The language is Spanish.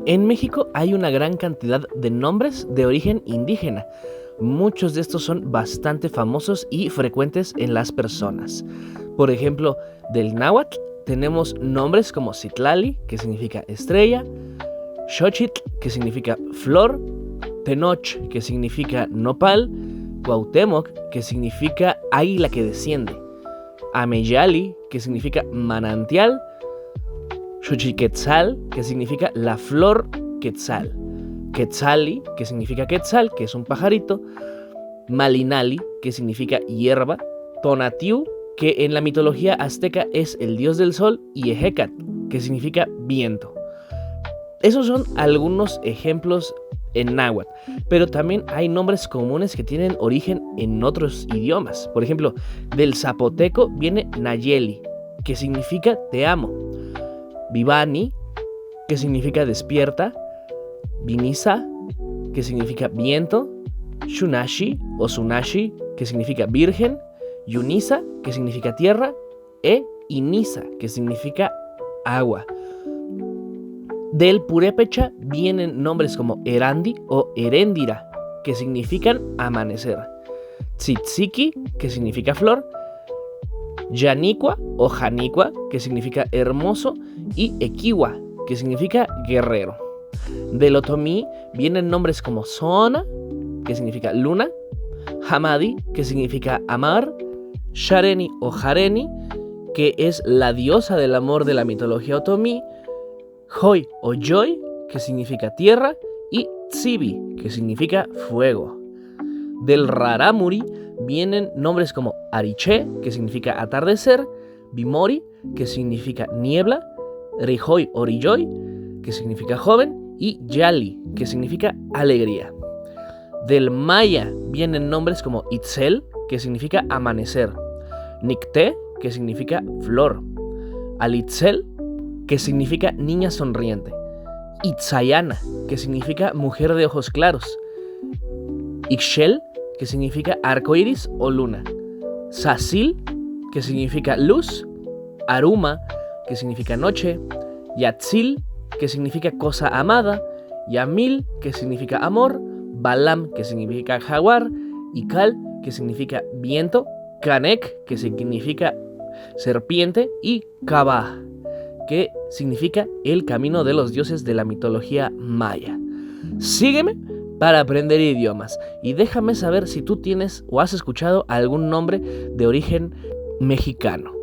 En México hay una gran cantidad de nombres de origen indígena. Muchos de estos son bastante famosos y frecuentes en las personas. Por ejemplo, del náhuatl tenemos nombres como Citlali, que significa estrella, Xochitl, que significa flor, Tenoch, que significa nopal, Cuauhtémoc, que significa águila que desciende, Ameyali, que significa manantial, Xochiquetzal, que significa la flor quetzal, Quetzali, que significa quetzal, que es un pajarito, Malinali, que significa hierba, Tonatiuh, que en la mitología azteca es el dios del sol, y Ejecat, que significa viento. Esos son algunos ejemplos en náhuatl, pero también hay nombres comunes que tienen origen en otros idiomas. Por ejemplo, del zapoteco viene Nayeli, que significa te amo, Vivani, que significa despierta, Vinisa, que significa viento, Shunashi o Sunashi, que significa virgen, Yunisa, que significa tierra, e Inisa, que significa agua. Del purépecha vienen nombres como Erandi o Eréndira, que significan amanecer, Tzitziki, que significa flor, Yanicua o Janicua, que significa hermoso, y Equiwa, que significa guerrero. Del otomí vienen nombres como Sona, que significa luna, Hamadi, que significa amar, Shareni o Jareni, que es la diosa del amor de la mitología otomí, Joy o Joy, que significa tierra, y Tsibi, que significa fuego. Del rarámuri vienen nombres como Ariché, que significa atardecer, Bimori, que significa niebla, Rijoy o Rijoy, que significa joven, y Yali, que significa alegría. Del maya vienen nombres como Itzel, que significa amanecer, Nicté, que significa flor, Alitzel, que significa niña sonriente, Itzayana, que significa mujer de ojos claros, Ixchel, que significa arcoíris o luna, Sacil, que significa luz, Aruma, que significa noche, Yatzil, que significa cosa amada, Yamil, que significa amor, Balam, que significa jaguar, Ikal, que significa viento, Canek, que significa serpiente, y Kabah, que significa el camino de los dioses de la mitología maya. Sígueme para aprender idiomas y déjame saber si tú tienes o has escuchado algún nombre de origen mexicano.